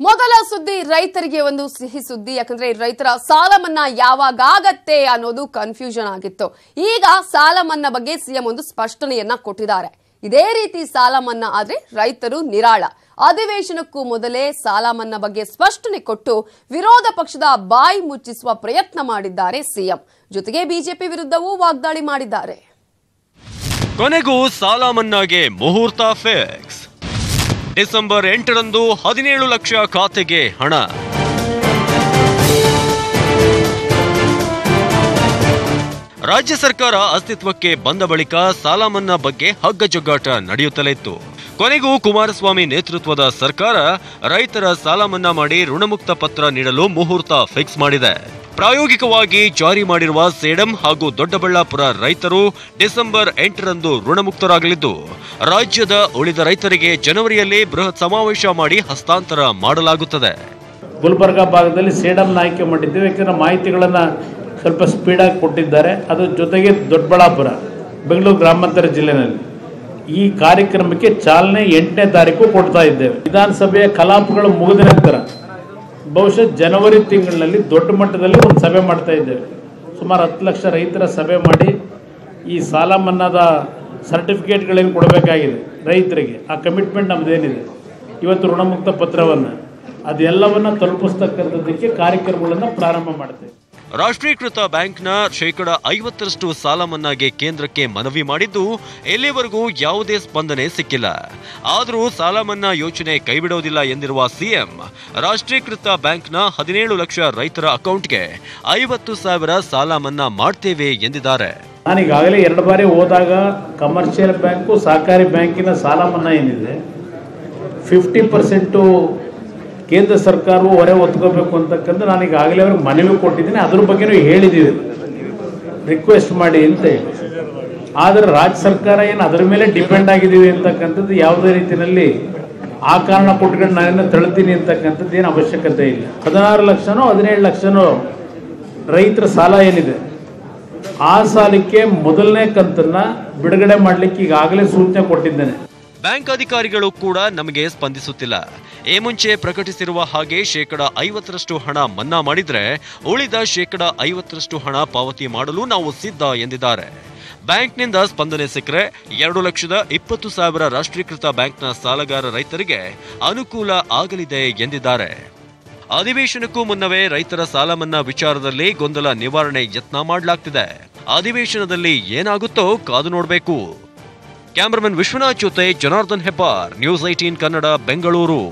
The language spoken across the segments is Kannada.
ಮೊದಲ ಸುದ್ದಿ ರೈತರಿಗೆ ಒಂದು ಸಿಹಿ ಸುದ್ದಿ. ಯಾಕಂದ್ರೆ ರೈತರ ಸಾಲ ಮನ್ನಾ ಯಾವಾಗ ಆಗತ್ತೆ ಅನ್ನೋದು ಕನ್ಫ್ಯೂಷನ್ ಆಗಿತ್ತು. ಈಗ ಸಾಲ ಮನ್ನಾ ಬಗ್ಗೆ ಸಿಎಂ ಒಂದು ಸ್ಪಷ್ಟನೆಯನ್ನ ಕೊಟ್ಟಿದ್ದಾರೆ. ಇದೇ ರೀತಿ ಸಾಲ ಮನ್ನಾ ಆದ್ರೆ ರೈತರು ನಿರಾಳ. ಅಧಿವೇಶನಕ್ಕೂ ಮೊದಲೇ ಸಾಲ ಮನ್ನಾ ಬಗ್ಗೆ ಸ್ಪಷ್ಟನೆ ಕೊಟ್ಟು ವಿರೋಧ ಪಕ್ಷದ ಬಾಯಿ ಮುಚ್ಚಿಸುವ ಪ್ರಯತ್ನ ಮಾಡಿದ್ದಾರೆ ಸಿಎಂ. ಜೊತೆಗೆ ಬಿಜೆಪಿ ವಿರುದ್ಧವೂ ವಾಗ್ದಾಳಿ ಮಾಡಿದ್ದಾರೆ. ಕೊನೆಗೂ ಸಾಲ ಮನ್ನಾಗೆ ಮುಹೂರ್ತ ಫಿಕ್ಸ್. ಡಿಸೆಂಬರ್ 8ರಂದು 17 ಲಕ್ಷ ಖಾತೆಗೆ ಹಣ. ರಾಜ್ಯ ಸರ್ಕಾರ ಅಸ್ತಿತ್ವಕ್ಕೆ ಬಂದ ಬಳಿಕ ಸಾಲ ಮನ್ನಾ ಬಗ್ಗೆ ಹಗ್ಗಜಗ್ಗಾಟ ನಡೆಯುತ್ತಲೇ ಇತ್ತು. ಕೊನೆಗೂ ಕುಮಾರಸ್ವಾಮಿ ನೇತೃತ್ವದ ಸರ್ಕಾರ ರೈತರ ಸಾಲ ಮನ್ನಾ ಮಾಡಿ ಋಣಮುಕ್ತ ಪತ್ರ ನೀಡಲು ಮುಹೂರ್ತ ಫಿಕ್ಸ್ ಮಾಡಿದೆ. ಪ್ರಾಯೋಗಿಕವಾಗಿ ಜಾರಿ ಮಾಡಿರುವ ಸೇಡಂ ಹಾಗೂ ದೊಡ್ಡಬಳ್ಳಾಪುರ ರೈತರು ಡಿಸೆಂಬರ್ 8ರಂದು ಋಣಮುಕ್ತರಾಗಲಿದ್ದು, ರಾಜ್ಯದ ಉಳಿದ ರೈತರಿಗೆ ಜನವರಿಯಲ್ಲಿ ಬೃಹತ್ ಸಮಾವೇಶ ಮಾಡಿ ಹಸ್ತಾಂತರ ಮಾಡಲಾಗುತ್ತದೆ. ಗುಲ್ಬರ್ಗ ಭಾಗದಲ್ಲಿ ಸೇಡಂ ಆಯ್ಕೆ ಮಾಡಿದ್ದೇವೆ. ಯಾಕೆಂದರೆ ಮಾಹಿತಿಗಳನ್ನು ಸ್ವಲ್ಪ ಸ್ಪೀಡಾಗಿ ಕೊಟ್ಟಿದ್ದಾರೆ. ಅದ್ರ ಜೊತೆಗೆ ದೊಡ್ಡಬಳ್ಳಾಪುರ, ಬೆಂಗಳೂರು ಗ್ರಾಮಾಂತರ ಜಿಲ್ಲೆಯಲ್ಲಿ ಈ ಕಾರ್ಯಕ್ರಮಕ್ಕೆ ಚಾಲನೆ 8ನೇ ತಾರೀಕು ಕೊಡ್ತಾ ಇದ್ದೇವೆ. ವಿಧಾನಸಭೆಯ ಕಲಾಪಗಳು ಮುಗಿದ ನಂತರ ಬಹುಶಃ ಜನವರಿ ತಿಂಗಳಿನಲ್ಲಿ ದೊಡ್ಡ ಮಟ್ಟದಲ್ಲಿ ಒಂದು ಸಭೆ ಮಾಡ್ತಾ ಇದ್ದೇವೆ. ಸುಮಾರು 10 ಲಕ್ಷ ರೈತರ ಸಭೆ ಮಾಡಿ ಈ ಸಾಲ ಮನ್ನಾದ ಸರ್ಟಿಫಿಕೇಟ್ಗಳೇನು ಕೊಡಬೇಕಾಗಿದೆ ರೈತರಿಗೆ, ಆ ಕಮಿಟ್ಮೆಂಟ್ ನಮ್ಮದೇನಿದೆ, ಇವತ್ತು ಋಣಮುಕ್ತ ಪತ್ರವನ್ನು ಅದೆಲ್ಲವನ್ನು ತಲುಪಿಸ್ತಕ್ಕಂಥದ್ದಕ್ಕೆ ಕಾರ್ಯಕ್ರಮಗಳನ್ನು ಪ್ರಾರಂಭ ಮಾಡ್ತೇವೆ. ರಾಷ್ಟ್ರೀಕೃತ ಬ್ಯಾಂಕ್ನ ಶೇಕಡ 50ರಷ್ಟು ಸಾಲ ಮನ್ನಾಗೆ ಕೇಂದ್ರಕ್ಕೆ ಮನವಿ ಮಾಡಿದ್ದು ಇಲ್ಲಿವರೆಗೂ ಯಾವುದೇ ಸ್ಪಂದನೆ ಸಿಕ್ಕಿಲ್ಲ. ಆದರೂ ಸಾಲ ಮನ್ನಾ ಯೋಜನೆ ಕೈಬಿಡೋದಿಲ್ಲ ಎಂದಿರುವ ಸಿಎಂ, ರಾಷ್ಟ್ರೀಕೃತ ಬ್ಯಾಂಕ್ನ 17 ಲಕ್ಷ ರೈತರ ಅಕೌಂಟ್ಗೆ 50,000 ಸಾಲ ಮನ್ನಾ ಮಾಡ್ತೇವೆ ಎಂದಿದ್ದಾರೆ. ನಾನೀಗಾಗಲೇ 2 ಬಾರಿ ಹೋದಾಗ ಕಮರ್ಷಿಯಲ್ ಬ್ಯಾಂಕು, ಸಹಕಾರಿ ಬ್ಯಾಂಕಿನ ಸಾಲ ಮನ್ನಾ ಏನಿದೆ 50% ಕೇಂದ್ರ ಸರ್ಕಾರವು ಹೊರೆ ಹೊತ್ಕೋಬೇಕು ಅಂತಕ್ಕಂಥ ನಾನೀಗಾಗಲೇ ಅವ್ರಿಗೆ ಮನವಿ ಕೊಟ್ಟಿದ್ದೀನಿ. ಅದ್ರ ಬಗ್ಗೆನೂ ಹೇಳಿದ್ದೀವಿ, ರಿಕ್ವೆಸ್ಟ್ ಮಾಡಿ ಅಂತ ಹೇಳಿ. ಆದರೆ ರಾಜ್ಯ ಸರ್ಕಾರ ಏನು ಅದರ ಮೇಲೆ ಡಿಪೆಂಡ್ ಆಗಿದ್ದೀವಿ ಅಂತಕ್ಕಂಥದ್ದು ಯಾವುದೇ ರೀತಿಯಲ್ಲಿ ಆ ಕಾರಣ ಕೊಟ್ಕೊಂಡು ನಾನೇನು ತಳ್ತೀನಿ ಅಂತಕ್ಕಂಥದ್ದು ಏನು ಅವಶ್ಯಕತೆ ಇಲ್ಲ. 16 ಲಕ್ಷನೋ 17 ಲಕ್ಷನೋ ರೈತರ ಸಾಲ ಏನಿದೆ ಆ ಸಾಲಕ್ಕೆ ಮೊದಲನೇ ಕಂತನ್ನು ಬಿಡುಗಡೆ ಮಾಡಲಿಕ್ಕೆ ಈಗಾಗಲೇ ಸೂಚನೆ ಕೊಟ್ಟಿದ್ದೇನೆ. ಬ್ಯಾಂಕ್ ಅಧಿಕಾರಿಗಳು ಕೂಡ ನಮಗೆ ಸ್ಪಂದಿಸುತ್ತಿಲ್ಲ. ಈ ಮುಂಚೆ ಪ್ರಕಟಿಸಿರುವ ಹಾಗೆ ಶೇಕಡ 50ರಷ್ಟು ಹಣ ಮನ್ನಾ ಮಾಡಿದ್ರೆ ಉಳಿದ ಶೇಕಡ 50ರಷ್ಟು ಹಣ ಪಾವತಿ ಮಾಡಲು ನಾವು ಸಿದ್ಧ ಎಂದಿದ್ದಾರೆ. ಬ್ಯಾಂಕ್ನಿಂದ ಸ್ಪಂದನೆ ಸಿಕ್ಕರೆ 2,20,000 ರಾಷ್ಟ್ರೀಕೃತ ಬ್ಯಾಂಕ್ನ ಸಾಲಗಾರ ರೈತರಿಗೆ ಅನುಕೂಲ ಆಗಲಿದೆ ಎಂದಿದ್ದಾರೆ. ಅಧಿವೇಶನಕ್ಕೂ ಮುನ್ನವೇ ರೈತರ ಸಾಲ ಮನ್ನಾ ವಿಚಾರದಲ್ಲಿ ಗೊಂದಲ ನಿವಾರಣೆ ಯತ್ನ ಮಾಡಲಾಗ್ತಿದೆ. ಅಧಿವೇಶನದಲ್ಲಿ ಏನಾಗುತ್ತೋ ಕಾದು ನೋಡಬೇಕು. ಕ್ಯಾಮರಾಮನ್ ವಿಶ್ವನಾಥ್ ಜೊತೆ ಜನಾರ್ದನ್ ಹೆಬ್ಬಾರ್, ನ್ಯೂಸ್ 18 ಕನ್ನಡ, ಬೆಂಗಳೂರು.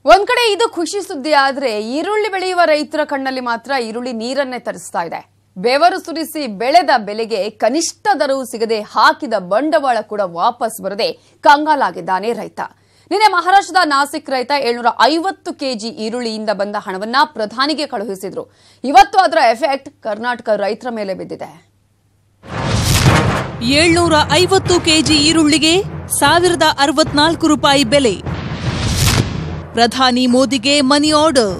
ಒಂದ್ ಕಡೆ ಇದು ಖುಷಿ ಸುದ್ದಿ ಆದ್ರೆ ಈರುಳ್ಳಿ ಬೆಳೆಯುವ ರೈತರ ಕಣ್ಣಲ್ಲಿ ಮಾತ್ರ ಈರುಳ್ಳಿ ನೀರನ್ನೇ ತರಿಸ್ತಾ ಇದೆ. ಬೆವರು ಸುರಿಸಿ ಬೆಳೆದ ಬೆಲೆಗೆ ಕನಿಷ್ಠ ದರವು ಸಿಗದೆ ಹಾಕಿದ ಬಂಡವಾಳ ಕೂಡ ವಾಪಸ್ ಬರದೆ ಕಂಗಾಲಾಗಿದ್ದಾನೆ ರೈತ. ನಿನ್ನೆ ಮಹಾರಾಷ್ಟ್ರದ ನಾಸಿಕ್ ರೈತ 750 ಕೆಜಿ ಈರುಳ್ಳಿಯಿಂದ ಬಂದ ಹಣವನ್ನ ಪ್ರಧಾನಿಗೆ ಕಳುಹಿಸಿದ್ರು. ಇವತ್ತು ಅದರ ಎಫೆಕ್ಟ್ ಕರ್ನಾಟಕ ರೈತರ ಮೇಲೆ ಬಿದ್ದಿದೆ. 750 ಕೆಜಿ ಈರುಳ್ಳಿಗೆ 1064 ರೂಪಾಯಿ ಬೆಲೆ. ಪ್ರಧಾನಿ ಮೋದಿಗೆ ಮನಿ ಆರ್ಡರ್.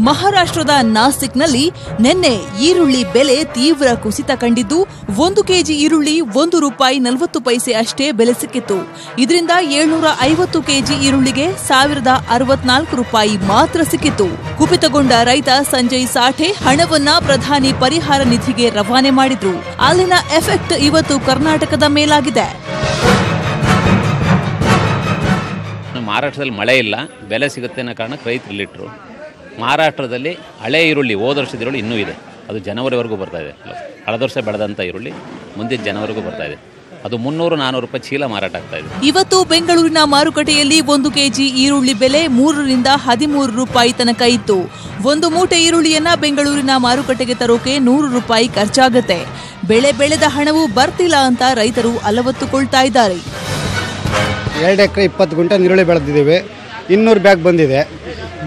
ಮಹಾರಾಷ್ಟ್ರದ ನಾಸಿಕ್ನಲ್ಲಿ ನಿನ್ನೆ ಈರುಳ್ಳಿ ಬೆಲೆ ತೀವ್ರ ಕುಸಿತ ಕಂಡಿದ್ದು 1 ಕೆಜಿ ಈರುಳ್ಳಿ 1 ರೂಪಾಯಿ 40 ಪೈಸೆ ಅಷ್ಟೇ ಬೆಲೆ ಸಿಕ್ಕಿತ್ತು. ಇದರಿಂದ 750 ಕೆಜಿ ಈರುಳ್ಳಿಗೆ 1064 ರೂಪಾಯಿ ಮಾತ್ರ ಸಿಕ್ಕಿತ್ತು. ಕುಪಿತಗೊಂಡ ರೈತ ಸಂಜಯ್ ಸಾಠೆ ಹಣವನ್ನ ಪ್ರಧಾನಿ ಪರಿಹಾರ ನಿಧಿಗೆ ರವಾನೆ ಮಾಡಿದ್ರು. ಅಲ್ಲಿನ ಎಫೆಕ್ಟ್ ಇವತ್ತು ಕರ್ನಾಟಕದ ಮೇಲಾಗಿದೆ. ಮಹಾರಾಷ್ಟ್ರದಲ್ಲಿ ಮಳೆ ಇಲ್ಲ, ಬೆಲೆ ಸಿಗುತ್ತೆ ಅನ್ನೋ ಕಾರಣಕ್ಕೆ ರೈತರು ಇಲ್ಲಿಟ್ಟರು. ಮಹಾರಾಷ್ಟ್ರದಲ್ಲಿ ಹಳೆ ಈರುಳ್ಳಿ, ಹೋದ ವರ್ಷದ ಈರುಳ್ಳಿ ಇನ್ನೂ ಇದೆ, ಅದು ಜನವರಿವರೆಗೂ ಬರ್ತಾ ಇದೆ. ಕಳೆದ ವರ್ಷ ಬೆಳೆದಂಥ ಈರುಳ್ಳಿ ಮುಂದಿನ ಜನವರೆಗೂ ಬರ್ತಾ ಇದೆ. ಅದು 300-400 ರೂಪಾಯಿ ಚೀಲ ಮಾರಾಟ ಆಗ್ತಾ ಇದೆ. ಇವತ್ತು ಬೆಂಗಳೂರಿನ ಮಾರುಕಟ್ಟೆಯಲ್ಲಿ 1 ಕೆಜಿ ಈರುಳ್ಳಿ ಬೆಲೆ 3 ರಿಂದ 13 ರೂಪಾಯಿ ತನಕ ಇತ್ತು. 1 ಮೂಟೆ ಈರುಳ್ಳಿಯನ್ನ ಬೆಂಗಳೂರಿನ ಮಾರುಕಟ್ಟೆಗೆ ತರೋಕೆ 100 ರೂಪಾಯಿ ಖರ್ಚಾಗುತ್ತೆ. ಬೆಳೆದ ಹಣವು ಬರ್ತಿಲ್ಲ ಅಂತ ರೈತರು ಅಲವತ್ತುಕೊಳ್ತಾ ಇದ್ದಾರೆ. 2 ಎಕರೆ 20 ಗುಂಟೆ ಈರುಳ್ಳಿ ಬೆಳೆದಿದ್ದೇವೆ. 200 ಬ್ಯಾಗ್ ಬಂದಿದೆ.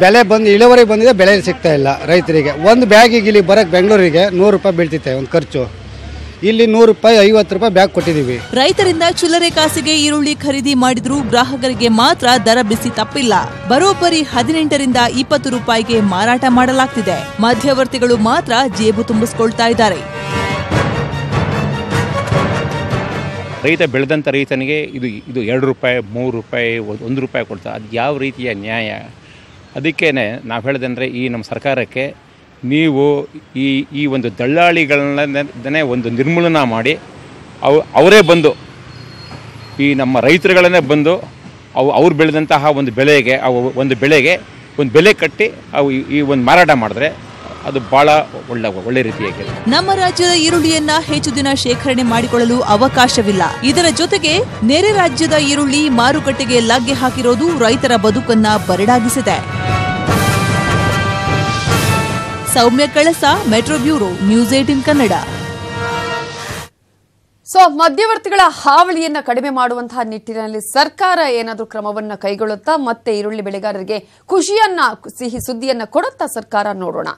ಬೆಲೆ ಬಂದು ಇಳುವರಿ ಬಂದಿದೆ, ಬೆಲೆ ಸಿಗ್ತಾ ಇಲ್ಲ ರೈತರಿಗೆ. ಒಂದು ಬ್ಯಾಗಿಗೆ ಇಲ್ಲಿ ಬರೋಕ್ಕೆ ಬೆಂಗಳೂರಿಗೆ 100 ರೂಪಾಯಿ ಬೀಳ್ತಿತ್ತೆ ಒಂದು ಖರ್ಚು. ಇಲ್ಲಿ 100 ರೂಪಾಯಿ 50 ರೂಪಾಯಿ ಬ್ಯಾಗ್ ಕೊಟ್ಟಿದ್ದೀವಿ. ರೈತರಿಂದ ಚಿಲ್ಲರೆ ಕಾಸಿಗೆ ಈರುಳ್ಳಿ ಖರೀದಿ ಮಾಡಿದ್ರೂ ಗ್ರಾಹಕರಿಗೆ ಮಾತ್ರ ದರ ಬಿಸಿ ತಪ್ಪಿಲ್ಲ. ಬರೋಬ್ಬರಿ 18 ರಿಂದ 20 ರೂಪಾಯಿಗೆ ಮಾರಾಟ ಮಾಡಲಾಗ್ತಿದೆ. ಮಧ್ಯವರ್ತಿಗಳು ಮಾತ್ರ ಜೇಬು ತುಂಬಿಸ್ಕೊಳ್ತಾ ಇದ್ದಾರೆ. ರೈತ ಬೆಳೆದಂಥ ರೈತನಿಗೆ ಇದು 2 ರೂಪಾಯಿ 3 ರೂಪಾಯಿ 1 ರೂಪಾಯಿ ಕೊಡ್ತಾರೆ. ಅದು ಯಾವ ರೀತಿಯ ನ್ಯಾಯ? ಅದಕ್ಕೇ ನಾವು ಹೇಳೋದಂದರೆ ಈ ನಮ್ಮ ಸರ್ಕಾರಕ್ಕೆ ನೀವು ಈ ಒಂದು ದಳ್ಳಾಳಿಗಳನ್ನೇ ಒಂದು ನಿರ್ಮೂಲನ ಮಾಡಿ ಅವರೇ ಬಂದು ಈ ನಮ್ಮ ರೈತರುಗಳನ್ನೇ ಬಂದು ಅವ್ರು ಬೆಳೆದಂತಹ ಒಂದು ಬೆಳೆಗೆ ಒಂದು ಬೆಲೆ ಕಟ್ಟಿ ಈ ಒಂದು ಮಾರಾಟ ಮಾಡಿದ್ರೆ ಅದು ಬಹಳ ಒಳ್ಳೆ ರೀತಿಯಾಗಿದೆ. ನಮ್ಮ ರಾಜ್ಯದ ಈರುಳ್ಳಿಯನ್ನ ಹೆಚ್ಚು ದಿನ ಶೇಖರಣೆ ಮಾಡಿಕೊಳ್ಳಲು ಅವಕಾಶವಿಲ್ಲ. ಇದರ ಜೊತೆಗೆ ನೆರೆ ರಾಜ್ಯದ ಈರುಳ್ಳಿ ಮಾರುಕಟ್ಟೆಗೆ ಲಗ್ಗೆ ಹಾಕಿರೋದು ರೈತರ ಬದುಕನ್ನ ಬರಡಾಗಿಸಿದೆ. ಸೌಮ್ಯ ಕಳಸ, ಮೆಟ್ರೋ ಬ್ಯೂರೋ, ನ್ಯೂಸ್ 18 ಕನ್ನಡ. ಮಧ್ಯವರ್ತಿಗಳ ಹಾವಳಿಯನ್ನ ಕಡಿಮೆ ಮಾಡುವಂತಹ ನಿಟ್ಟಿನಲ್ಲಿ ಸರ್ಕಾರ ಏನಾದರೂ ಕ್ರಮವನ್ನ ಕೈಗೊಳ್ಳುತ್ತಾ ಮತ್ತೆ ಈರುಳ್ಳಿ ಬೆಳೆಗಾರರಿಗೆ ಸಿಹಿ ಸುದ್ದಿಯನ್ನ ಕೊಡುತ್ತಾ ಸರ್ಕಾರ ನೋಡೋಣ.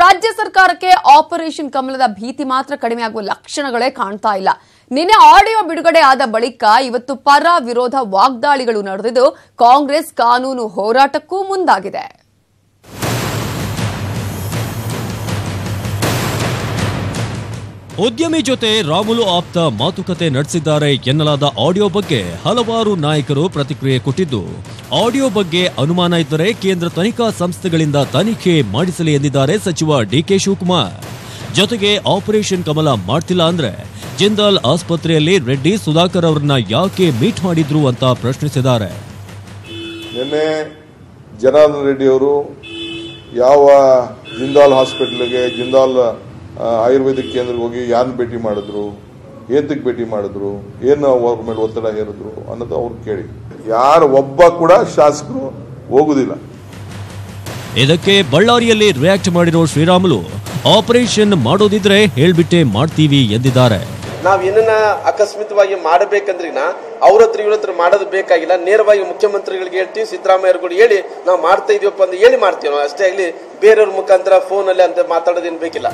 ರಾಜ್ಯ ಸರ್ಕಾರಕ್ಕೆ ಆಪರೇಷನ್ ಕಮಲದ ಭೀತಿ ಮಾತ್ರ ಕಡಿಮೆ ಆಗುವ ಲಕ್ಷಣಗಳೇ ಕಾಣ್ತಾ ಇಲ್ಲ. ನಿನ್ನೆ ಆಡಿಯೋ ಬಿಡುಗಡೆ ಆದ ಬಳಿಕ ಇವತ್ತು ಪರ ವಿರೋಧ ವಾಗ್ದಾಳಿಗಳು ನಡೆದಿದ್ದು ಕಾಂಗ್ರೆಸ್ ಕಾನೂನು ಹೋರಾಟಕ್ಕೂ ಮುಂದಾಗಿದೆ. ಉದ್ಯಮಿ ಜೊತೆ ರಾಮುಲು ಆಪ್ತ ಮಾತುಕತೆ ನಡೆಸಿದ್ದಾರೆ ಎನ್ನಲಾದ ಆಡಿಯೋ ಬಗ್ಗೆ ಹಲವಾರು ನಾಯಕರು ಪ್ರತಿಕ್ರಿಯೆ ಕೊಟ್ಟಿದ್ದು, ಆಡಿಯೋ ಬಗ್ಗೆ ಅನುಮಾನ ಇದ್ದರೆ ಕೇಂದ್ರ ತನಿಖಾ ಸಂಸ್ಥೆಗಳಿಂದ ತನಿಖೆ ಮಾಡಿಸಲಿ ಎಂದಿದ್ದಾರೆ ಸಚಿವ ಡಿಕೆ ಶಿವಕುಮಾರ್. ಜೊತೆಗೆ ಆಪರೇಷನ್ ಕಮಲ ಮಾಡ್ತಿಲ್ಲ ಅಂದ್ರೆ ಜಿಂದಾಲ್ ಆಸ್ಪತ್ರೆಯಲ್ಲಿ ರೆಡ್ಡಿ ಸುಧಾಕರ್ ಅವರನ್ನ ಯಾಕೆ ಮೀಟ್ ಮಾಡಿದ್ರು ಅಂತ ಪ್ರಶ್ನಿಸಿದ್ದಾರೆ. ನಿನ್ನೆ ಜನಾರ್ದನ್ ರೆಡ್ಡಿ ಅವರು ಯಾವ ಜಿಂದಾಲ್ ಹಾಸ್ಪಿಟಲ್ಗೆ, ಜಿಂದಾಲ್ ಆಯುರ್ವೇದಿಕ್ ಕೇಂದ್ರಕ್ಕೆ ಹೋಗಿ ಯಾರನ್ನ ಭೇಟಿ ಮಾಡಿದ್ರು, ಏತಕ್ಕೆ ಭೇಟಿ ಮಾಡಿದ್ರು, ಏನು ಅವ್ರ ಮೇಲೆ ಒತ್ತಡ ಹೇರಿದ್ರು ಅನ್ನೋದು ಅವ್ರು ಕೇಳಿ. ಯಾರು ಒಬ್ಬ ಕೂಡ ಶಾಸಕರು ಹೋಗುದಿಲ್ಲ. ಇದಕ್ಕೆ ಬಳ್ಳಾರಿಯಲ್ಲಿ ರಿಯಾಕ್ಟ್ ಮಾಡಿರೋ ಶ್ರೀರಾಮುಲು ಆಪರೇಷನ್ ಮಾಡೋದಿದ್ರೆ ಹೇಳ್ಬಿಟ್ಟೆ ಮಾಡ್ತೀವಿ ಎಂದಿದ್ದಾರೆ. ನಾವ್ ಏನನ್ನ ಅಕಸ್ಮಿತವಾಗಿ ಮಾಡಬೇಕಂದ್ರಿನ ಅವ್ರ ಹತ್ರ ಮಾಡೋದು ಬೇಕಾಗಿಲ್ಲ. ನೇರವಾಗಿ ಮುಖ್ಯಮಂತ್ರಿಗಳಿಗೆ ಹೇಳ್ತೀವಿ, ಸಿದ್ದರಾಮಯ್ಯರು ಹೇಳಿ ನಾವು ಮಾಡ್ತಾ ಇದೀವಪ್ಪ ಅಂತ ಹೇಳಿ ಮಾಡ್ತೀವಿ ನಾವು ಅಷ್ಟೇ. ಆಗ್ಲಿ ಬೇರೆಯವ್ರ ಮುಖಾಂತರ ಫೋನ್ ಅಲ್ಲಿ ಅಂತ ಮಾತಾಡೋದೇನು ಬೇಕಿಲ್ಲ.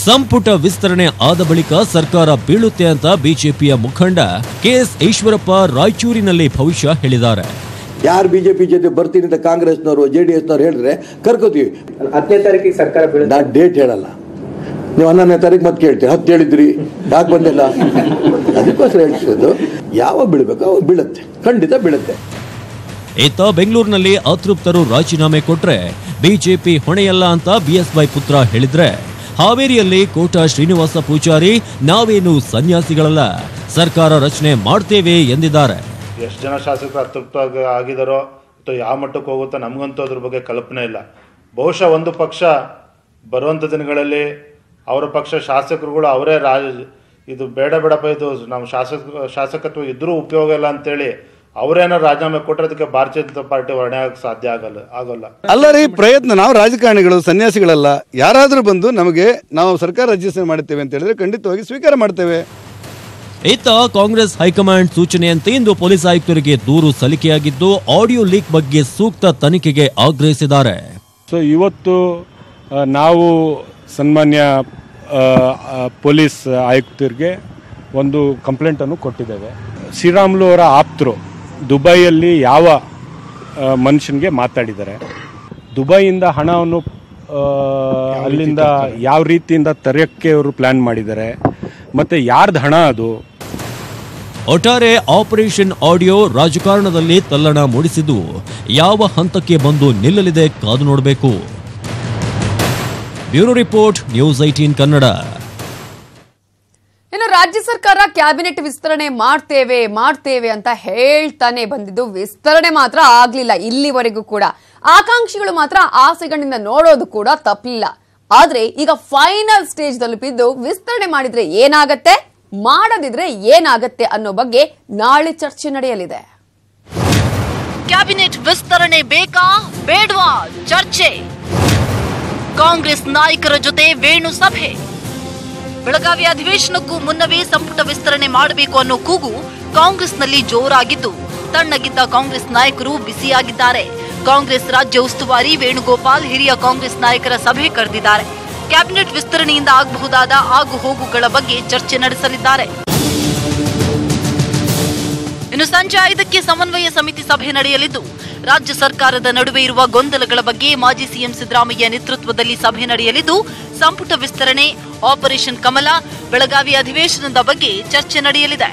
ಸಂಪುಟ ವಿಸ್ತರಣೆ ಆದ ಬಳಿಕ ಸರ್ಕಾರ ಬೀಳುತ್ತೆ ಅಂತ ಬಿಜೆಪಿಯ ಮುಖಂಡ ಕೆಎಸ್ ಈಶ್ವರಪ್ಪ ರಾಯಚೂರಿನಲ್ಲಿ ಭವಿಷ್ಯ ಹೇಳಿದ್ದಾರೆ. ಯಾರು ಬಿಜೆಪಿ ಜೊತೆ ಬರ್ತೀನಿ ಅಂತ ಕಾಂಗ್ರೆಸ್ನವರು ಜೆಡಿಎಸ್ನವ್ರು ಹೇಳಿದ್ರೆ ಕರ್ಕೋತೀವಿ. 10ನೇ ತಾರೀಕಿಗೆ ಸರ್ಕಾರ ಬೀಳುತ್ತೆ. ನಾನು ಡೇಟ್ ಹೇಳಲ್ಲ, ನೀವು 11ನೇ ತಾರೀಕು ಮತ್ತೆ ಕೇಳ್ತೀರಿ. 10 ಹೇಳಿದ್ರಿ, ಯಾಕೆ ಬಂದಿಲ್ಲ? ಅದಕ್ಕೋಸ್ಕರ ಹೇಳ್ತಿರೋದು, ಯಾವಾಗ ಬೀಳ್ಬೇಕು ಅವಾಗ ಬೀಳುತ್ತೆ, ಖಂಡಿತ ಬೀಳುತ್ತೆ. ಇತ್ತ ಬೆಂಗಳೂರಿನಲ್ಲಿ ಅತೃಪ್ತರು ರಾಜೀನಾಮೆ ಕೊಟ್ರೆ ಬಿಜೆಪಿ ಹೊಣೆಯಲ್ಲ ಅಂತ ಬಿಎಸ್ವೈ ಪುತ್ರ ಹೇಳಿದ್ರೆ, ಹಾವೇರಿಯಲ್ಲಿ ಕೋಟ ಶ್ರೀನಿವಾಸ ಪೂಜಾರಿ ನಾವೇನು ಸನ್ಯಾಸಿಗಳಲ್ಲ, ಸರ್ಕಾರ ರಚನೆ ಮಾಡ್ತೇವೆ ಎಂದಿದ್ದಾರೆ. ಎಷ್ಟು ಜನ ಶಾಸಕರು ಅತೃಪ್ತ ಆಗಿದಾರೋ ಅಥವಾ ಯಾವ ಮಟ್ಟಕ್ಕೆ ಹೋಗುತ್ತೋ ನಮಗಂತೂ ಅದ್ರ ಬಗ್ಗೆ ಕಲ್ಪನೆ ಇಲ್ಲ. ಬಹುಶಃ ಒಂದು ಪಕ್ಷ ಬರುವಂಥ ದಿನಗಳಲ್ಲಿ ಅವರ ಪಕ್ಷ ಶಾಸಕರುಗಳು ಅವರೇ ಇದು ಬೇಡಪ್ಪ, ಇದು ನಮ್ಮ ಶಾಸಕತ್ವ ಇದ್ರೂ ಉಪಯೋಗ ಇಲ್ಲ ಅಂತೇಳಿ ಅವರೇನೋ ರಾಜೀನಾಮೆ ಕೊಟ್ಟರೆ ಭಾರತೀಯ ಜನತಾ ಪಾರ್ಟಿ ಹೊಣೆ ಆಗಕ್ಕೆ ಸಾಧ್ಯ ಆಗೋಲ್ಲ. ಅಲ್ಲ ರೀ, ಪ್ರಯತ್ನ ನಾವು ರಾಜಕಾರಣಿಗಳು ಸನ್ಯಾಸಿಗಳಲ್ಲ. ಯಾರಾದರೂ ಬಂದು ನಮಗೆ ನಾವು ಸರ್ಕಾರ ರಚನೆ ಮಾಡುತ್ತೇವೆ ಅಂತ ಹೇಳಿದ್ರೆ ಖಂಡಿತವಾಗಿ ಸ್ವೀಕಾರ ಮಾಡ್ತೇವೆ. ಇತ್ತ ಕಾಂಗ್ರೆಸ್ ಹೈಕಮಾಂಡ್ ಸೂಚನೆಯಂತೆ ಇಂದು ಪೊಲೀಸ್ ಆಯುಕ್ತರಿಗೆ ದೂರು ಸಲ್ಲಿಕೆಯಾಗಿದ್ದು ಆಡಿಯೋ ಲೀಕ್ ಬಗ್ಗೆ ಸೂಕ್ತ ತನಿಖೆಗೆ ಆಗ್ರಹಿಸಿದ್ದಾರೆ. ಸೊ ಇವತ್ತು ನಾವು ಸನ್ಮಾನ್ಯ ಪೊಲೀಸ್ ಆಯುಕ್ತರಿಗೆ ಒಂದು ಕಂಪ್ಲೇಂಟನ್ನು ಕೊಟ್ಟಿದ್ದೇವೆ. ಶ್ರೀರಾಮುಲು ಅವರ ಆಪ್ತರು ದುಬೈಯಲ್ಲಿ ಯಾವ ಮನುಷ್ಯನಿಗೆ ಮಾತಾಡಿದ್ದಾರೆ, ದುಬೈಯಿಂದ ಹಣವನ್ನು ಅಲ್ಲಿಂದ ಯಾವ ರೀತಿಯಿಂದ ತರಕ್ಕೆ ಅವರು ಪ್ಲಾನ್ ಮಾಡಿದ್ದಾರೆ, ಮತ್ತೆ ಯಾರ್ದು ಹಣ ಅದು. ಒಟ್ಟಾರೆ ಆಪರೇಷನ್ ಆಡಿಯೋ ರಾಜಕಾರಣದಲ್ಲಿ ತಲ್ಲಣ ಮೂಡಿಸಿದ್ದು ಯಾವ ಹಂತಕ್ಕೆ ಬಂದು ನಿಲ್ಲಲಿದೆ ಕಾದು ನೋಡಬೇಕು. Bureau report, news 18 Kannada. ಇನ್ನು ರಾಜ್ಯ ಸರ್ಕಾರ ಕ್ಯಾಬಿನೆಟ್ ವಿಸ್ತರಣೆ ಮಾಡ್ತೇವೆ ಅಂತ ಹೇಳ್ತಾನೆ ಬಂದಿದ್ದು, ವಿಸ್ತರಣೆ ಮಾತ್ರ ಆಗ್ಲಿಲ್ಲ ಇಲ್ಲಿವರೆಗೂ ಕೂಡ. ಆಕಾಂಕ್ಷಿಗಳು ಮಾತ್ರ ಆಸೆಗಳಿಂದ ನೋಡೋದು ಕೂಡ ತಪ್ಪಲಿಲ್ಲ. ಆದ್ರೆ ಈಗ ಫೈನಲ್ ಸ್ಟೇಜ್ ತಲುಪಿದ್ದು, ವಿಸ್ತರಣೆ ಮಾಡಿದ್ರೆ ಏನಾಗತ್ತೆ, ಮಾಡದಿದ್ರೆ ಏನಾಗತ್ತೆ ಅನ್ನೋ ಬಗ್ಗೆ ನಾಳೆ ಚರ್ಚೆ ನಡೆಯಲಿದೆ. ಕ್ಯಾಬಿನೆಟ್ ವಿಸ್ತರಣೆ ಬೇಕಾ ಬೇಡವಾ ಚರ್ಚೆ. ಕಾಂಗ್ರೆಸ್ ನಾಯಕರ ಜೊತೆ ವೇಣು ಸಭೆ. ಬೆಳಗಾವಿ ಅಧಿವೇಶನಕ್ಕೂ ಮುನ್ನವೇ ಸಂಪುಟ ವಿಸ್ತರಣೆ ಮಾಡಬೇಕು ಅನ್ನೋ ಕೂಗು ಕಾಂಗ್ರೆಸ್ನಲ್ಲಿ ಜೋರಾಗಿದ್ದು, ತಣ್ಣಗಿದ್ದ ಕಾಂಗ್ರೆಸ್ ನಾಯಕರು ಬಿಸಿಯಾಗಿದ್ದಾರೆ. ಕಾಂಗ್ರೆಸ್ ರಾಜ್ಯ ಉಸ್ತುವಾರಿ ವೇಣುಗೋಪಾಲ್ ಹಿರಿಯ ಕಾಂಗ್ರೆಸ್ ನಾಯಕರ ಸಭೆ ಕರೆದಿದ್ದಾರೆ. ಕ್ಯಾಬಿನೆಟ್ ವಿಸ್ತರಣೆಯಿಂದ ಆಗಬಹುದಾದ ಆಗು ಹೋಗುಗಳ ಬಗ್ಗೆ ಚರ್ಚೆ ನಡೆಸಲಿದ್ದಾರೆ. ಇನ್ನು ಸಂಜೆ 5ಕ್ಕೆ ಸಮನ್ವಯ ಸಮಿತಿ ಸಭೆ ನಡೆಯಲಿದ್ದು, ರಾಜ್ಯ ಸರ್ಕಾರದ ನಡುವೆ ಇರುವ ಗೊಂದಲಗಳ ಬಗ್ಗೆ ಮಾಜಿ ಸಿಎಂ ಸಿದ್ದರಾಮಯ್ಯ ನೇತೃತ್ವದಲ್ಲಿ ಸಭೆ ನಡೆಯಲಿದ್ದು, ಸಂಪುಟ ವಿಸ್ತರಣೆ ಆಪರೇಷನ್ ಕಮಲ, ಬೆಳಗಾವಿ ಅಧಿವೇಶನದ ಬಗ್ಗೆ ಚರ್ಚೆ ನಡೆಯಲಿದೆ.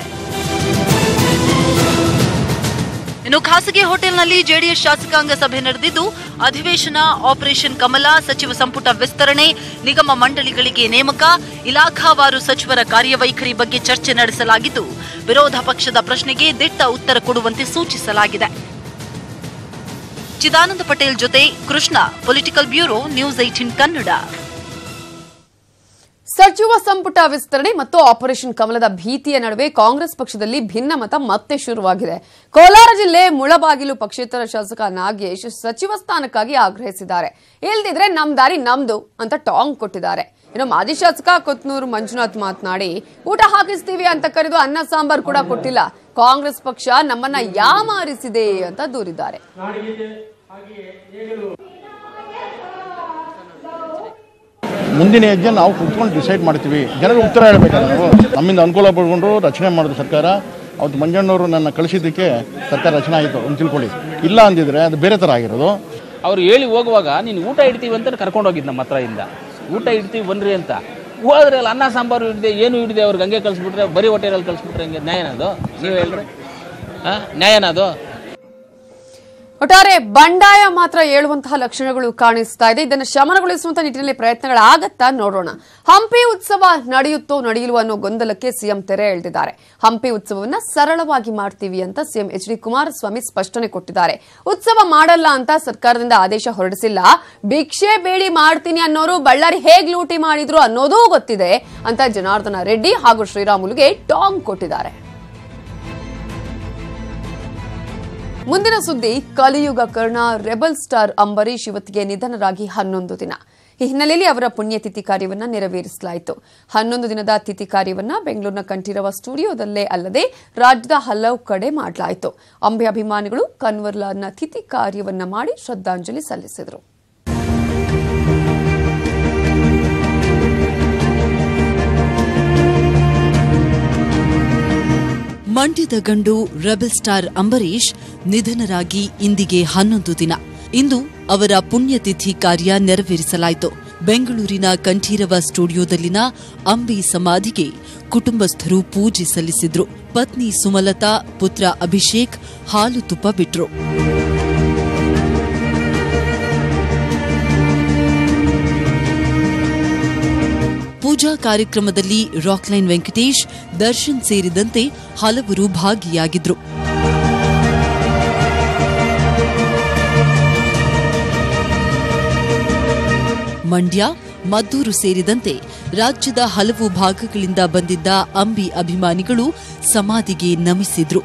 ಇನ್ನು ಖಾಸಗಿ ಹೋಟೆಲ್ನಲ್ಲಿ ಜೆಡಿಎಸ್ ಶಾಸಕಾಂಗ ಸಭೆ ನಡೆದಿದ್ದು, ಅಧಿವೇಶನ, ಆಪರೇಷನ್ ಕಮಲ, ಸಚಿವ ಸಂಪುಟ ವಿಸ್ತರಣೆ, ನಿಗಮ ಮಂಡಳಿಗಳಿಗೆ ನೇಮಕ, ಇಲಾಖಾವಾರು ಸಚಿವರ ಕಾರ್ಯವೈಖರಿ ಬಗ್ಗೆ ಚರ್ಚೆ ನಡೆಸಲಾಗಿದ್ದು, ವಿರೋಧ ಪಕ್ಷದ ಪ್ರಶ್ನೆಗೆ ದಿಟ್ಟ ಉತ್ತರ ಕೊಡುವಂತೆ ಸೂಚಿಸಲಾಗಿದೆ. ಚಿದಾನಂದ ಪಟೇಲ್ ಜೊತೆ Krishna, political bureau, news 18 Kannada. ಸಚಿವ ಸಂಪುಟ ವಿಸ್ತರಣೆ ಮತ್ತು ಆಪರೇಷನ್ ಕಮಲದ ಭೀತಿಯ ನಡುವೆ ಕಾಂಗ್ರೆಸ್ ಪಕ್ಷದಲ್ಲಿ ಭಿನ್ನಮತ ಮತ್ತೆ ಶುರುವಾಗಿದೆ. ಕೋಲಾರ ಜಿಲ್ಲೆ ಮುಳಬಾಗಿಲು ಪಕ್ಷೇತರ ಶಾಸಕ ನಾಗೇಶ್ ಸಚಿವ ಸ್ಥಾನಕ್ಕಾಗಿ ಆಗ್ರಹಿಸಿದ್ದಾರೆ. ಇಲ್ದಿದ್ರೆ ನಮ್ ದಾರಿ ನಮ್ದು ಅಂತ ಟಾಂಗ್ ಕೊಟ್ಟಿದ್ದಾರೆ. ಇನ್ನು ಮಾಜಿ ಶಾಸಕ ಕೊತ್ನೂರು ಮಂಜುನಾಥ್ ಮಾತನಾಡಿ, ಊಟ ಹಾಕಿಸ್ತೀವಿ ಅಂತ ಕರೆದು ಅನ್ನ ಸಾಂಬಾರ್ ಕೂಡ ಕೊಟ್ಟಿಲ್ಲ, ಕಾಂಗ್ರೆಸ್ ಪಕ್ಷ ನಮ್ಮನ್ನ ಯಾಮಾರಿಸಿದೆ ಅಂತ ದೂರಿದ್ದಾರೆ. ಮುಂದಿನ ಹೆಜ್ಜೆ ನಾವು ಕುತ್ಕೊಂಡು ಡಿಸೈಡ್ ಮಾಡ್ತೀವಿ. ಜನರಿಗೆ ಉತ್ತರ ಹೇಳಬೇಕಲ್ಲ. ನಾವು ನಮ್ಮಿಂದ ಅನುಕೂಲ ಪಡ್ಕೊಂಡು ರಚನೆ ಮಾಡಿದ್ರು ಸರ್ಕಾರ. ಅವತ್ತು ಮಂಜಣ್ಣವರು ನನ್ನ ಕಳಿಸಿದ್ದಕ್ಕೆ ಸರ್ಕಾರ ರಚನೆ ಆಯಿತು ಅಂತ ತಿಳ್ಕೊಳ್ಳಿ. ಇಲ್ಲ ಅಂದಿದ್ರೆ ಅದು ಬೇರೆ ಥರ ಆಗಿರೋದು. ಅವ್ರು ಹೇಳಿ ಹೋಗುವಾಗ ನೀನು ಊಟ ಇಡ್ತೀವಿ ಅಂತ ಕರ್ಕೊಂಡು ಹೋಗಿದ್ದು ನಮ್ಮ ಹತ್ರ ಇಂದ. ಊಟ ಇಡ್ತೀವಿ ಬನ್ರಿ ಅಂತ ಹೋದ್ರೆ ಅಲ್ಲಿ ಅನ್ನ ಸಾಂಬಾರು ಹಿಡಿದೆ, ಏನು ಹಿಡಿದೆ, ಅವ್ರಿಗೆ ಹಂಗೆ ಕಳಿಸ್ಬಿಟ್ರೆ, ಬರೀ ಹೋಟೆಲಲ್ಲಿ ಕಳಿಸ್ಬಿಟ್ರೆ ಹಂಗೆ ನ್ಯಾಯನದು? ನೀವು ಹೇಳ್ರಿ, ನ್ಯಾಯನದು? ಒಟ್ಟಾರೆ ಬಂಡಾಯ ಮಾತ್ರ ಏಳುವಂತಹ ಲಕ್ಷಣಗಳು ಕಾಣಿಸ್ತಾ ಇದೆ. ಇದನ್ನು ಶಮನಗೊಳಿಸುವಂತಹ ನಿಟ್ಟಿನಲ್ಲಿ ಪ್ರಯತ್ನಗಳಾಗತ್ತಾ ನೋಡೋಣ. ಹಂಪಿ ಉತ್ಸವ ನಡೆಯುತ್ತೋ ನಡೆಯಲು ಅನ್ನೋ ಗೊಂದಲಕ್ಕೆ ಸಿಎಂ ತೆರೆ ಎಳೆದಿದ್ದಾರೆ. ಹಂಪಿ ಉತ್ಸವವನ್ನ ಸರಳವಾಗಿ ಮಾಡ್ತೀವಿ ಅಂತ ಸಿಎಂ ಎಚ್.ಡಿ. ಕುಮಾರಸ್ವಾಮಿ ಸ್ಪಷ್ಟನೆ ಕೊಟ್ಟಿದ್ದಾರೆ. ಉತ್ಸವ ಮಾಡಲ್ಲ ಅಂತ ಸರ್ಕಾರದಿಂದ ಆದೇಶ ಹೊರಡಿಸಿಲ್ಲ. ಭಿಕ್ಷೆ ಬೇಡಿ ಮಾಡ್ತೀನಿ ಅನ್ನೋರು ಬಳ್ಳಾರಿ ಹೇಗ್ ಲೂಟಿ ಮಾಡಿದ್ರು ಅನ್ನೋದೂ ಗೊತ್ತಿದೆ ಅಂತ ಜನಾರ್ದನ ರೆಡ್ಡಿ ಹಾಗೂ ಶ್ರೀರಾಮುಲುಗೆ ಟಾಂಗ್ ಕೊಟ್ಟಿದ್ದಾರೆ. ಮುಂದಿನ ಸುದ್ದಿ, ಕಲಿಯುಗ ಕರ್ಣ ರೆಬಲ್ ಸ್ಟಾರ್ ಅಂಬರೀಶ್ ಇವತ್ತಿಗೆ ನಿಧನರಾಗಿ 11 ದಿನ. ಈ ಹಿನ್ನೆಲೆಯಲ್ಲಿ ಅವರ ಪುಣ್ಯತಿಥಿ ಕಾರ್ಯವನ್ನು ನೆರವೇರಿಸಲಾಯಿತು. 11 ದಿನದ ತಿಥಿ ಕಾರ್ಯವನ್ನು ಬೆಂಗಳೂರಿನ ಕಂಠೀರವ ಸ್ಟುಡಿಯೋದಲ್ಲೇ ಅಲ್ಲದೆ ರಾಜ್ಯದ ಹಲವು ಕಡೆ ಮಾಡಲಾಯಿತು. ಅಂಬೆ ಅಭಿಮಾನಿಗಳು ಕನ್ವರ್ಲಾರ್ನ ತಿಥಿ ಕಾರ್ಯವನ್ನು ಮಾಡಿ ಶ್ರದ್ಧಾಂಜಲಿ ಸಲ್ಲಿಸಿದರು. ಮಂಡ್ಯದ ಗಂಡು ರೆಬಲ್ ಸ್ಟಾರ್ ಅಂಬರೀಶ್ ನಿಧನರಾಗಿ ಇಂದಿಗೆ 11 ದಿನ. ಇಂದು ಅವರ ಪುಣ್ಯತಿಥಿ ಕಾರ್ಯ ನೆರವೇರಿಸಲಾಯಿತು. ಬೆಂಗಳೂರಿನ ಕಂಠೀರವ ಸ್ಟುಡಿಯೋದಲ್ಲಿನ ಅಂಬಿ ಸಮಾಧಿಗೆ ಕುಟುಂಬಸ್ಥರು ಪೂಜೆ ಸಲ್ಲಿಸಿದ್ರು. ಪತ್ನಿ ಸುಮಲತಾ, ಪುತ್ರ ಅಭಿಷೇಕ್ ಹಾಲು ತುಪ್ಪ ಬಿಟ್ರು. ಪೂಜಾ ಕಾರ್ಯಕ್ರಮದಲ್ಲಿ ರಾಕ್ಲೈನ್ ವೆಂಕಟೇಶ್, ದರ್ಶನ್ ಸೇರಿದಂತೆ ಹಲವರು ಭಾಗಿಯಾಗಿದ್ರು. ಮಂಡ್ಯ, ಮದ್ದೂರು ಸೇರಿದಂತೆ ರಾಜ್ಯದ ಹಲವು ಭಾಗಗಳಿಂದ ಬಂದಿದ್ದ ಅಂಬಿ ಅಭಿಮಾನಿಗಳು ಸಮಾಧಿಗೆ ನಮಿಸಿದ್ರು.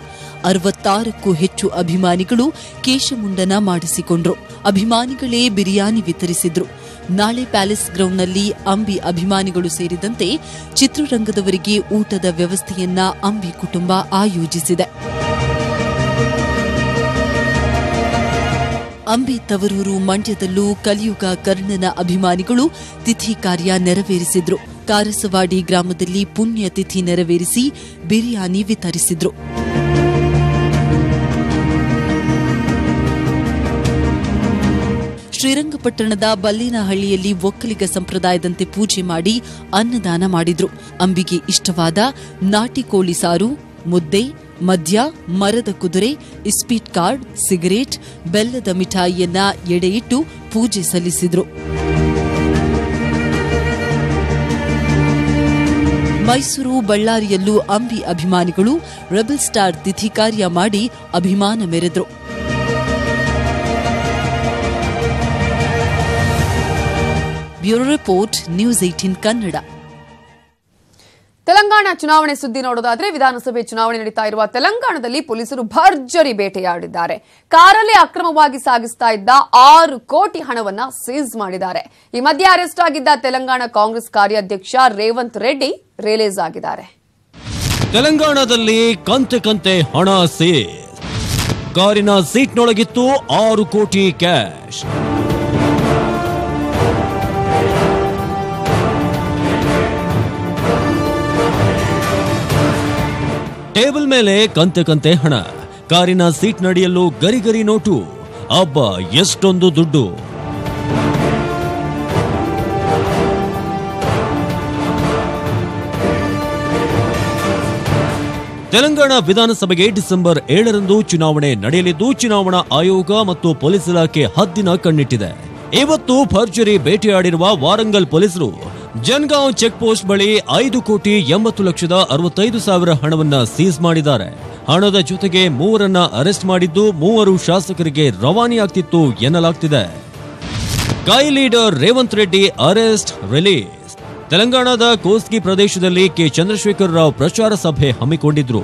66ಕ್ಕೂ ಹೆಚ್ಚು ಅಭಿಮಾನಿಗಳು ಕೇಶಮುಂಡನ ಮಾಡಿಸಿಕೊಂಡ್ರು. ಅಭಿಮಾನಿಗಳೇ ಬಿರಿಯಾನಿ ವಿತರಿಸಿದ್ರು. ನಾಳೆ ಪ್ಯಾಲೇಸ್ ಗ್ರೌಂಡ್ನಲ್ಲಿ ಅಂಬಿ ಅಭಿಮಾನಿಗಳು ಸೇರಿದಂತೆ ಚಿತ್ರರಂಗದವರಿಗೆ ಊಟದ ವ್ಯವಸ್ಥೆಯನ್ನ ಅಂಬಿ ಕುಟುಂಬ ಆಯೋಜಿಸಿದೆ. ಅಂಬಿ ತವರೂರು ಮಂಡ್ಯದಲ್ಲೂ ಕಲಿಯುಗ ಕರ್ಣನ ಅಭಿಮಾನಿಗಳು ತಿಥಿ ಕಾರ್ಯ ನೆರವೇರಿಸಿದ್ರು. ಕಾರಸವಾಡಿ ಗ್ರಾಮದಲ್ಲಿ ಪುಣ್ಯ ತಿಥಿ ನೆರವೇರಿಸಿ ಬಿರಿಯಾನಿ ವಿತರಿಸಿದ್ರು. ಶ್ರೀರಂಗಪಟ್ಟಣದ ಬಲ್ಲೇನಹಳ್ಳಿಯಲ್ಲಿ ಒಕ್ಕಲಿಗ ಸಂಪ್ರದಾಯದಂತೆ ಪೂಜೆ ಮಾಡಿ ಅನ್ನದಾನ ಮಾಡಿದ್ರು. ಅಂಬಿಗೆ ಇಷ್ಟವಾದ ನಾಟಿ ಕೋಳಿ ಸಾರು, ಮುದ್ದೆ, ಮದ್ಯ, ಮರದ ಕುದುರೆ, ಇಸ್ಪೀಟ್ ಕಾರ್ಡ್, ಸಿಗರೇಟ್, ಬೆಲ್ಲದ ಮಿಠಾಯಿಯನ್ನ ಎಡೆಯಿಟ್ಟು ಪೂಜೆ ಸಲ್ಲಿಸಿದ್ರು. ಮೈಸೂರು, ಬಳ್ಳಾರಿಯಲ್ಲೂ ಅಂಬಿ ಅಭಿಮಾನಿಗಳು ರೆಬಲ್ ಸ್ಟಾರ್ ತಿಥಿ ಕಾರ್ಯ ಮಾಡಿ ಅಭಿಮಾನ ಮೆರೆದ್ರು. Bureau report, news 18 Kannada. Telangana ಚುನಾವಣೆ ಸುದ್ದಿ ನೋಡೋದಾದ್ರೆ, ವಿಧಾನಸಭೆ ಚುನಾವಣೆ ನಡೀತಾ ಇರುವ ತೆಲಂಗಾಣದಲ್ಲಿ ಪೊಲೀಸರು ಭರ್ಜರಿ ಬೇಟೆಯಾಡಿದ್ದಾರೆ. ಕಾರಲ್ಲಿ ಅಕ್ರಮವಾಗಿ ಸಾಗಿಸ್ತಾ ಇದ್ದ 6 ಕೋಟಿ ಹಣವನ್ನ ಸೀಸ್ ಮಾಡಿದ್ದಾರೆ. ಈ ಮಧ್ಯೆ ಅರೆಸ್ಟ್ ಆಗಿದ್ದ ತೆಲಂಗಾಣ ಕಾಂಗ್ರೆಸ್ ಕಾರ್ಯಾಧ್ಯಕ್ಷ ರೇವಂತ್ ರೆಡ್ಡಿ ರಿಲೀಸ್ ಆಗಿದ್ದಾರೆ. ತೆಲಂಗಾಣದಲ್ಲಿ ಕಂತೆ ಹಣ ಸೀಸ್. ಕಾರಿನ ಸೀಟ್ನೊಳಗಿತ್ತು 6 ಕೋಟಿ ಕ್ಯಾಶ್. ಟೇಬಲ್ ಮೇಲೆ ಕಂತೆ ಹಣ, ಕಾರಿನ ಸೀಟ್ ನಡಿಯಲು ಗರಿ ನೋಟು. ಅಬ್ಬ, ಎಷ್ಟೊಂದು ದುಡ್ಡು! ತೆಲಂಗಾಣ ವಿಧಾನಸಭೆಗೆ ಡಿಸೆಂಬರ್ 7ರಂದು ಚುನಾವಣೆ ನಡೆಯಲಿದ್ದು ಚುನಾವಣಾ ಆಯೋಗ ಮತ್ತು ಪೊಲೀಸ್ ಇಲಾಖೆ ಹದ್ದಿನ ಕಣ್ಣಿಟ್ಟಿದೆ. ಇವತ್ತು ಭರ್ಜರಿ ಬೇಟೆಯಾಡಿರುವ ವಾರಂಗಲ್ ಪೊಲೀಸರು ಜನ್ಗಾಂವ್ ಚೆಕ್ ಪೋಸ್ಟ್ ಬಳಿ 5,80,65,000 ಹಣವನ್ನ ಸೀಸ್ ಮಾಡಿದ್ದಾರೆ. ಹಣದ ಜೊತೆಗೆ 3ರನ್ನ ಅರೆಸ್ಟ್ ಮಾಡಿದ್ದು 3 ಶಾಸಕರಿಗೆ ರವಾನೆಯಾಗ್ತಿತ್ತು ಎನ್ನಲಾಗ್ತಿದೆ. ಕೈ leader Revanth Reddy arrest release. ತೆಲಂಗಾಣದ ಕೋಸ್ಗಿ ಪ್ರದೇಶದಲ್ಲಿ ಕೆ ಚಂದ್ರಶೇಖರ್ ರಾವ್ ಪ್ರಚಾರ ಸಭೆ ಹಮ್ಮಿಕೊಂಡಿದ್ರು.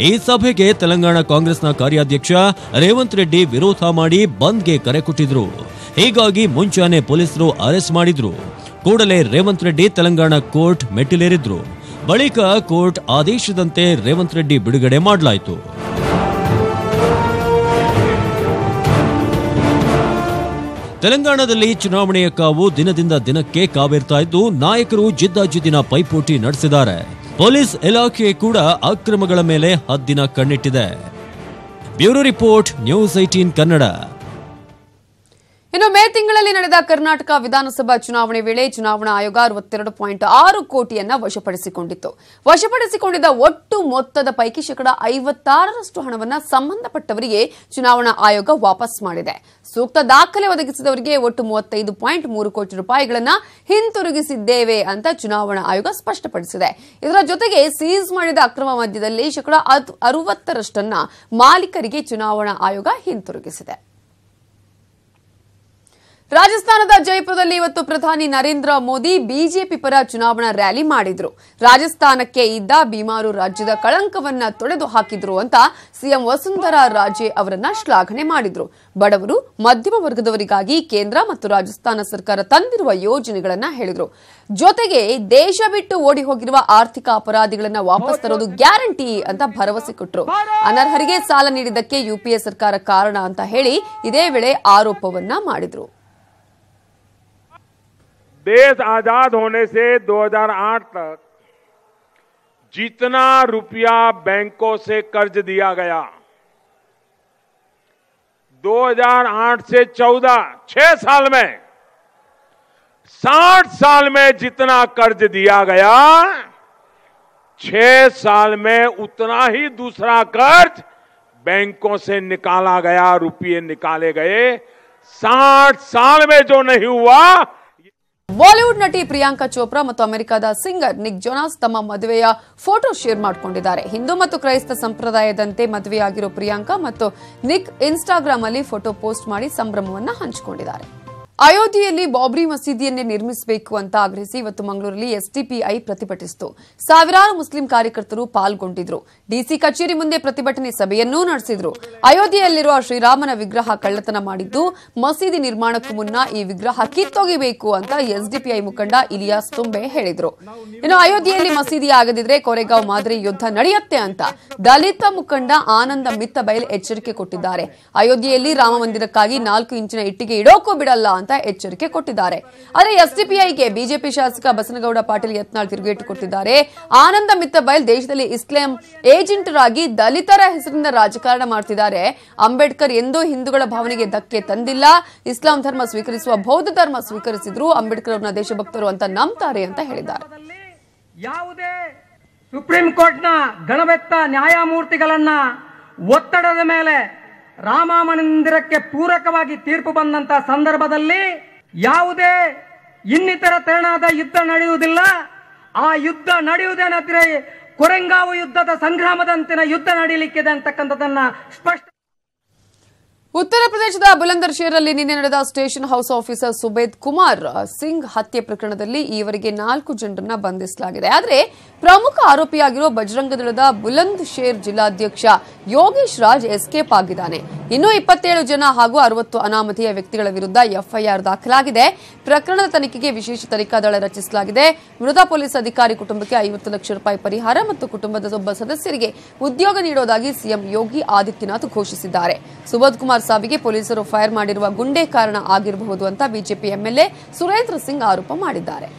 ಈ ಸಭೆಗೆ ತೆಲಂಗಾಣ ಕಾಂಗ್ರೆಸ್ನ ಕಾರ್ಯಾಧ್ಯಕ್ಷ ರೇವಂತ್ ರೆಡ್ಡಿ ವಿರೋಧ ಮಾಡಿ ಬಂದ್ಗೆ ಕರೆ ಕೊಟ್ಟಿದ್ರು. ಹೀಗಾಗಿ ಮುಂಚಾನೆ ಪೊಲೀಸರು ಅರೆಸ್ಟ್ ಮಾಡಿದ್ರು. ಕೂಡಲೇ ರೇವಂತ್ ರೆಡ್ಡಿ ತೆಲಂಗಾಣ ಕೋರ್ಟ್ ಮೆಟ್ಟಿಲೇರಿದ್ರು. ಬಳಿಕ ಕೋರ್ಟ್ ಆದೇಶದಂತೆ ರೇವಂತ್ ರೆಡ್ಡಿ ಬಿಡುಗಡೆ ಮಾಡಲಾಯಿತು. ತೆಲಂಗಾಣದಲ್ಲಿ ಚುನಾವಣೆಯ ಕಾವು ದಿನದಿಂದ ದಿನಕ್ಕೆ ಕಾವೇರ್ತಾ ಇದ್ದು ನಾಯಕರು ಜಿದ್ದಾಜಿದ್ದಿನ ಪೈಪೋಟಿ ನಡೆಸಿದ್ದಾರೆ. ಪೊಲೀಸ್ ಇಲಾಖೆ ಕೂಡ ಅಕ್ರಮಗಳ ಮೇಲೆ ಹದ್ದಿನ ಕಣ್ಣಿಟ್ಟಿದೆ. Bureau report, news 18 Kannada. ಇನ್ನು ಮೇ ತಿಂಗಳಲ್ಲಿ ನಡೆದ ಕರ್ನಾಟಕ ವಿಧಾನಸಭಾ ಚುನಾವಣೆ ವೇಳೆ ಚುನಾವಣಾ ಆಯೋಗ 62.6 ಕೋಟಿಯನ್ನ ವಶಪಡಿಸಿಕೊಂಡಿತ್ತು. ವಶಪಡಿಸಿಕೊಂಡಿದ್ದ ಒಟ್ಟು ಮೊತ್ತದ ಪೈಕಿ 56% ಹಣವನ್ನು ಸಂಬಂಧಪಟ್ಟವರಿಗೆ ಚುನಾವಣಾ ಆಯೋಗ ವಾಪಸ್ ಮಾಡಿದೆ. ಸೂಕ್ತ ದಾಖಲೆ ಒದಗಿಸಿದವರಿಗೆ ಒಟ್ಟು 35.3 ಕೋಟಿ ರೂಪಾಯಿಗಳನ್ನು ಹಿಂತಿರುಗಿಸಿದ್ದೇವೆ ಅಂತ ಚುನಾವಣಾ ಆಯೋಗ ಸ್ಪಷ್ಟಪಡಿಸಿದೆ. ಇದರ ಜೊತೆಗೆ ಸೀಸ್ ಮಾಡಿದ ಅಕ್ರಮ ಮದ್ಯದಲ್ಲಿ 60% ಮಾಲೀಕರಿಗೆ ಚುನಾವಣಾ ಆಯೋಗ ಹಿಂತಿರುಗಿಸಿದೆ. ರಾಜಸ್ಥಾನದ ಜೈಪುರದಲ್ಲಿ ಇವತ್ತು ಪ್ರಧಾನಿ ನರೇಂದ್ರ ಮೋದಿ ಬಿಜೆಪಿ ಪರ ಚುನಾವಣಾ ರ್ಯಾಲಿ ಮಾಡಿದ್ರು. ರಾಜಸ್ಥಾನಕ್ಕೆ ಇದ್ದ ಬಿಮಾರು ರಾಜ್ಯದ ಕಳಂಕವನ್ನ ತೊಡೆದು ಹಾಕಿದ್ರು ಅಂತ ಸಿಎಂ ವಸುಂಧರಾ ರಾಜೆ ಅವರನ್ನ ಶ್ಲಾಘನೆ ಮಾಡಿದ್ರು. ಬಡವರು, ಮಧ್ಯಮ ವರ್ಗದವರಿಗಾಗಿ ಕೇಂದ್ರ ಮತ್ತು ರಾಜಸ್ಥಾನ ಸರ್ಕಾರ ತಂದಿರುವ ಯೋಜನೆಗಳನ್ನ ಹೇಳಿದ್ರು. ಜೊತೆಗೆ ದೇಶ ಬಿಟ್ಟು ಓಡಿ ಹೋಗಿರುವ ಆರ್ಥಿಕ ಅಪರಾಧಿಗಳನ್ನ ವಾಪಸ್ ತರೋದು ಗ್ಯಾರಂಟಿ ಅಂತ ಭರವಸೆ ಕೊಟ್ಟರು. ಅನರ್ಹರಿಗೆ ಸಾಲ ನೀಡಿದ್ದಕ್ಕೆ ಯುಪಿಎ ಸರ್ಕಾರ ಕಾರಣ ಅಂತ ಹೇಳಿ ಇದೇ ವೇಳೆ ಆರೋಪವನ್ನ ಮಾಡಿದ್ರು. देश आजाद होने से 2008 तक जितना रुपया बैंकों से कर्ज दिया गया, 2008 से 14 6 साल में 60 साल में जितना कर्ज दिया गया, 6 साल में उतना ही दूसरा कर्ज बैंकों से निकाला गया, रुपये निकाले गए. 60 साल में जो नहीं हुआ. ಬಾಲಿವುಡ್ ನಟಿ ಪ್ರಿಯಾಂಕಾ ಚೋಪ್ರಾ ಮತ್ತು ಅಮೆರಿಕದ ಸಿಂಗರ್ ನಿಕ್ ಜೋನಾಸ್ ತಮ್ಮ ಮದುವೆಯ ಫೋಟೋ ಶೇರ್ ಮಾಡಿಕೊಂಡಿದ್ದಾರೆ. ಹಿಂದೂ ಮತ್ತು ಕ್ರೈಸ್ತ ಸಂಪ್ರದಾಯದಂತೆ ಮದುವೆಯಾಗಿರೋ ಪ್ರಿಯಾಂಕಾ ಮತ್ತು ನಿಕ್ ಇನ್ಸ್ಟಾಗ್ರಾಮ್ ಅಲ್ಲಿ ಫೋಟೋ ಪೋಸ್ಟ್ ಮಾಡಿ ಸಂಭ್ರಮವನ್ನು ಹಂಚಿಕೊಂಡಿದ್ದಾರೆ. ಅಯೋಧ್ಯೆಯಲ್ಲಿ ಬಾಬ್ರಿ ಮಸೀದಿಯನ್ನೇ ನಿರ್ಮಿಸಬೇಕು ಅಂತ ಆಗ್ರಹಿಸಿ ಇವತ್ತು ಮಂಗಳೂರಲ್ಲಿ ಎಸ್ಡಿಪಿಐ ಪ್ರತಿಭಟಿಸಿತು. ಸಾವಿರಾರು ಮುಸ್ಲಿಂ ಕಾರ್ಯಕರ್ತರು ಪಾಲ್ಗೊಂಡಿದ್ರು. ಡಿಸಿ ಕಚೇರಿ ಮುಂದೆ ಪ್ರತಿಭಟನೆ ಸಭೆಯನ್ನೂ ನಡೆಸಿದ್ರು. ಅಯೋಧ್ಯೆಯಲ್ಲಿರುವ ಶ್ರೀರಾಮನ ವಿಗ್ರಹ ಕಳ್ಳತನ ಮಾಡಿದ್ದು, ಮಸೀದಿ ನಿರ್ಮಾಣಕ್ಕೂ ಮುನ್ನ ಈ ವಿಗ್ರಹ ಕಿತ್ತೊಗೆಯಬೇಕು ಅಂತ ಎಸ್ಡಿಪಿಐ ಮುಖಂಡ ಇಲಿಯಾಸ್ ತುಂಬೆ ಹೇಳಿದ್ರು. ಇನ್ನು ಅಯೋಧ್ಯೆಯಲ್ಲಿ ಮಸೀದಿ ಆಗದಿದ್ರೆ ಕೊರೆಗಾಂವ್ ಮಾದರಿ ಯುದ್ಧ ನಡೆಯುತ್ತೆ ಅಂತ ದಲಿತ ಮುಖಂಡ ಆನಂದ ಮಿತ್ತಬೈಲ್ ಎಚ್ಚರಿಕೆ ಕೊಟ್ಟಿದ್ದಾರೆ. ಅಯೋಧ್ಯೆಯಲ್ಲಿ ರಾಮ ಮಂದಿರಕ್ಕಾಗಿ 4 ಇಂಚಿನ ಇಟ್ಟಿಗೆ ಇಡೋಕೂ ಬಿಡಲ್ಲ ಅಂತ ಎಚ್ಚರಿಕೆ ಕೊಟ್ಟಿದ್ದಾರೆ. ಆದರೆ ಎಸ್ಡಿಪಿಐಗೆ ಬಿಜೆಪಿ ಶಾಸಕ ಬಸನಗೌಡ ಪಾಟೀಲ್ ಯತ್ನಾಳ್ ತಿರುಗೇಟು ಕೊಟ್ಟಿದ್ದಾರೆ. ಆನಂದ ಮಿತ್ತಬೈಲ್ ದೇಶದಲ್ಲಿ ಇಸ್ಲಾಂ ಏಜೆಂಟರಾಗಿ ದಲಿತರ ಹೆಸರಿನಿಂದ ರಾಜಕಾರಣ ಮಾಡ್ತಿದ್ದಾರೆ. ಅಂಬೇಡ್ಕರ್ ಎಂದೂ ಹಿಂದೂಗಳ ಭಾವನೆಗೆ ಧಕ್ಕೆ ತಂದಿಲ್ಲ. ಇಸ್ಲಾಂ ಧರ್ಮ ಸ್ವೀಕರಿಸುವ ಬೌದ್ಧ ಧರ್ಮ ಸ್ವೀಕರಿಸಿದ್ರು. ಅಂಬೇಡ್ಕರ್ ಅವರನ್ನ ದೇಶಭಕ್ತರು ಅಂತ ನಂಬ್ತಾರೆ ಅಂತ ಹೇಳಿದ್ದಾರೆ. ಯಾವುದೇ ಸುಪ್ರೀಂ ಕೋರ್ಟ್ನ ಗಣವೆತ್ತ ನ್ಯಾಯಮೂರ್ತಿಗಳನ್ನ ಒತ್ತಡದ ಮೇಲೆ ರಾಮ ಮಂದಿರಕ್ಕೆ ಪೂರಕವಾಗಿ ತೀರ್ಪು ಬಂದಂತ ಸಂದರ್ಭದಲ್ಲಿ ಯಾವುದೇ ಇನ್ನಿತರ ತೆರನಾದ ಯುದ್ಧ ನಡೆಯುವುದಿಲ್ಲ. ಆ ಯುದ್ಧ ನಡೆಯುವುದೇನಾದ್ರೆ ಕೊರೆಂಗಾವು ಯುದ್ಧದ ಸಂಗ್ರಾಮದಂತಿನ ಯುದ್ಧ ನಡೆಯಲಿಕ್ಕಿದೆ ಅಂತಕ್ಕಂಥದ್ದನ್ನ ಸ್ಪಷ್ಟ. ಉತ್ತರ ಪ್ರದೇಶದ ಬುಲಂದರ್ ಶೇರ್ನಲ್ಲಿ ನಿನ್ನೆ ನಡೆದ station house officer Subodh Kumar Singh ಹತ್ಯೆ ಪ್ರಕರಣದಲ್ಲಿ ಈವರೆಗೆ 4 ಜನರನ್ನ ಬಂಧಿಸಲಾಗಿದೆ. ಆದರೆ ಪ್ರಮುಖ ಆರೋಪಿಯಾಗಿರುವ ಬಜರಂಗ ದಳದ ಬುಲಂದ್ ಶೇರ್ ಜಿಲ್ಲಾಧ್ಯಕ್ಷ ಯೋಗೇಶ್ ರಾಜ್ ಎಸ್ಕೇಪ್ ಆಗಿದ್ದಾನೆ. ಇನ್ನೂ 27 ಜನ ಹಾಗೂ 60 ಅನಾಮಧೇಯ ವ್ಯಕ್ತಿಗಳ ವಿರುದ್ಧ ಎಫ್ಐಆರ್ ದಾಖಲಾಗಿದೆ. ಪ್ರಕರಣದ ತನಿಖೆಗೆ ವಿಶೇಷ ತನಿಖಾ ದಳ ರಚಿಸಲಾಗಿದೆ. ಮೃತ ಪೊಲೀಸ್ ಅಧಿಕಾರಿ ಕುಟುಂಬಕ್ಕೆ 50 ಲಕ್ಷ ರೂಪಾಯಿ ಪರಿಹಾರ ಮತ್ತು ಕುಟುಂಬದ ಒಬ್ಬ ಸದಸ್ಯರಿಗೆ ಉದ್ಯೋಗ ನೀಡುವುದಾಗಿ ಸಿಎಂ ಯೋಗಿ ಆದಿತ್ಯನಾಥ್ ಘೋಷಿಸಿದ್ದಾರೆ. ಸುಬೋಧ್ ಕುಮಾರ್ ಸಾವಿಗೆ ಪೊಲೀಸರು ಫೈರ್ ಮಾಡಿರುವ ಗುಂಡೇ ಕಾರಣ ಆಗಿರಬಹುದು ಅಂತ ಬಿಜೆಪಿ ಎಂಎಲ್ಎ ಸುರೇಂದ್ರ ಸಿಂಗ್ ಆರೋಪ ಮಾಡಿದ್ದಾರೆ.